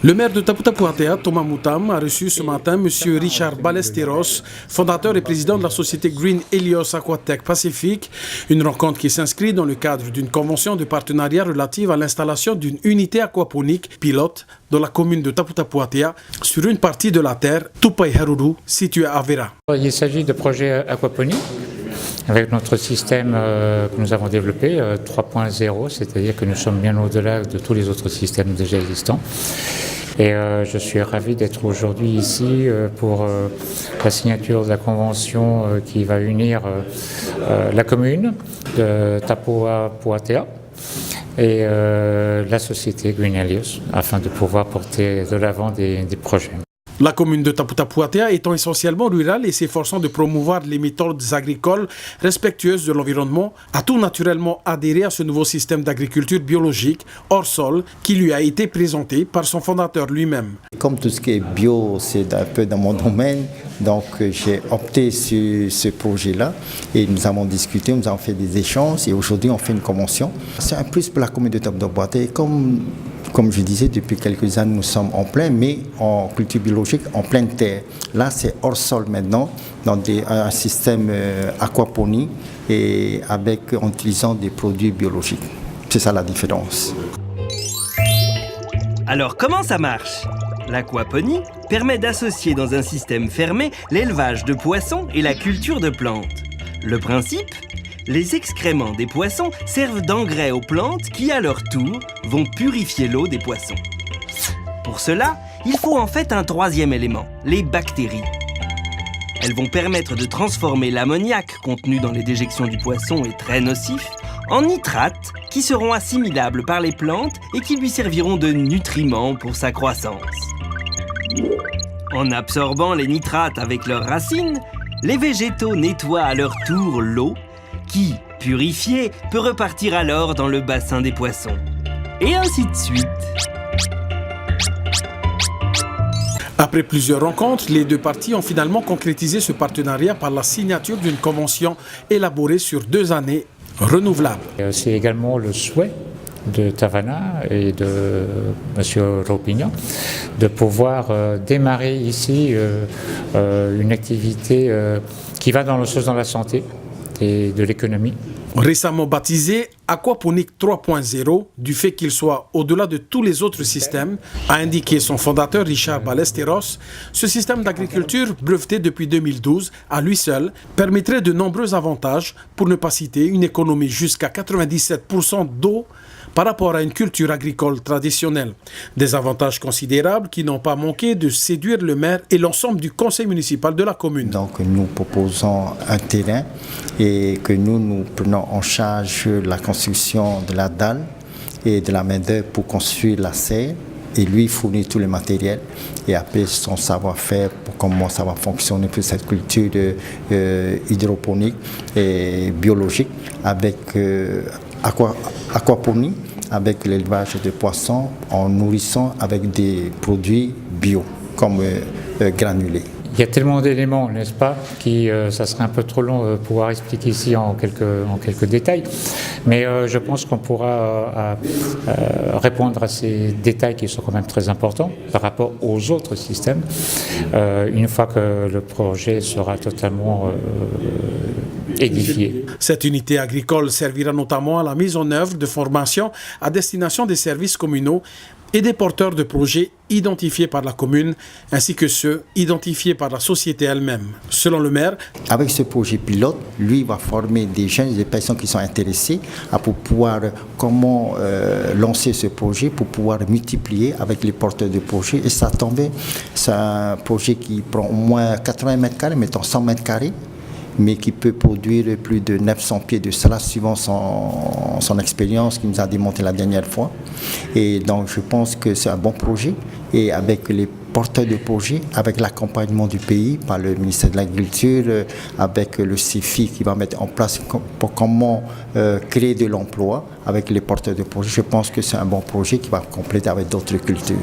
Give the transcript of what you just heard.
Le maire de Taputa-Puatea, Thomas Moutam, a reçu ce matin M. Richard Ballesteros, fondateur et président de la société Green Helios Aquatech Pacifique, une rencontre qui s'inscrit dans le cadre d'une convention de partenariat relative à l'installation d'une unité aquaponique pilote dans la commune de Taputa-Puatea sur une partie de la terre, Tupai Haruru, située à Vera. Il s'agit de projets aquaponiques avec notre système que nous avons développé 3.0, c'est-à-dire que nous sommes bien au-delà de tous les autres systèmes déjà existants. Et je suis ravi d'être aujourd'hui ici pour la signature de la convention qui va unir la commune de Taputa-Puatea et la société Green Helios afin de pouvoir porter de l'avant des projets. La commune de Taputa-Puatea étant essentiellement rurale et s'efforçant de promouvoir les méthodes agricoles respectueuses de l'environnement, a tout naturellement adhéré à ce nouveau système d'agriculture biologique hors sol qui lui a été présenté par son fondateur lui-même. Comme tout ce qui est bio, c'est un peu dans mon domaine, donc j'ai opté sur ce projet-là et nous avons discuté, nous avons fait des échanges et aujourd'hui on fait une convention. C'est un plus pour la commune de Taputa-Puatea. Comme je disais, depuis quelques années, nous sommes en plein, mais en culture biologique, en pleine terre. Là, c'est hors sol maintenant, dans un système aquaponie et en utilisant des produits biologiques. C'est ça la différence. Alors, comment ça marche ? L'aquaponie permet d'associer dans un système fermé l'élevage de poissons et la culture de plantes. Le principe ? Les excréments des poissons servent d'engrais aux plantes qui, à leur tour, vont purifier l'eau des poissons. Pour cela, il faut en fait un troisième élément, les bactéries. Elles vont permettre de transformer l'ammoniac contenu dans les déjections du poisson et très nocif en nitrates qui seront assimilables par les plantes et qui lui serviront de nutriments pour sa croissance. En absorbant les nitrates avec leurs racines, les végétaux nettoient à leur tour l'eau qui, purifié, peut repartir alors dans le bassin des poissons. Et ainsi de suite. Après plusieurs rencontres, les deux parties ont finalement concrétisé ce partenariat par la signature d'une convention élaborée sur 2 années renouvelables. C'est également le souhait de Tavana et de M. Ropignan de pouvoir démarrer ici une activité qui va dans le sens de la santé et de l'économie. Récemment baptisé Aquaponique 3.0, du fait qu'il soit au-delà de tous les autres systèmes, a indiqué son fondateur Richard Ballesteros, ce système d'agriculture breveté depuis 2012, à lui seul, permettrait de nombreux avantages, pour ne pas citer une économie jusqu'à 97% d'eau par rapport à une culture agricole traditionnelle. Des avantages considérables qui n'ont pas manqué de séduire le maire et l'ensemble du conseil municipal de la commune. Donc nous proposons un terrain et que nous prenons en charge la construction de la dalle et de la main-d'œuvre pour construire la serre. Et lui fournit tout le matériel et après son savoir-faire pour comment ça va fonctionner pour cette culture hydroponique et biologique avec aquaponie, avec l'élevage de poissons en nourrissant avec des produits bio comme granulés. Il y a tellement d'éléments, n'est-ce pas, ça serait un peu trop long de pouvoir expliquer ici en quelques détails. Mais je pense qu'on pourra répondre à ces détails qui sont quand même très importants par rapport aux autres systèmes, une fois que le projet sera totalement édifié. Cette unité agricole servira notamment à la mise en œuvre de formations à destination des services communaux et des porteurs de projets identifiés par la commune, ainsi que ceux identifiés par la société elle-même. Selon le maire, avec ce projet pilote, lui va former des jeunes et des personnes qui sont intéressées pour pouvoir lancer ce projet, pour pouvoir multiplier avec les porteurs de projets. Et ça tombait, c'est un projet qui prend au moins 80 mètres carrés, mettons 100 mètres carrés, mais qui peut produire plus de 900 pieds de salade suivant son expérience qu'il nous a démontré la dernière fois. Et donc je pense que c'est un bon projet et avec les porteurs de projets, avec l'accompagnement du pays par le ministère de l'Agriculture, avec le CIFI qui va mettre en place pour comment créer de l'emploi avec les porteurs de projets, je pense que c'est un bon projet qui va compléter avec d'autres cultures.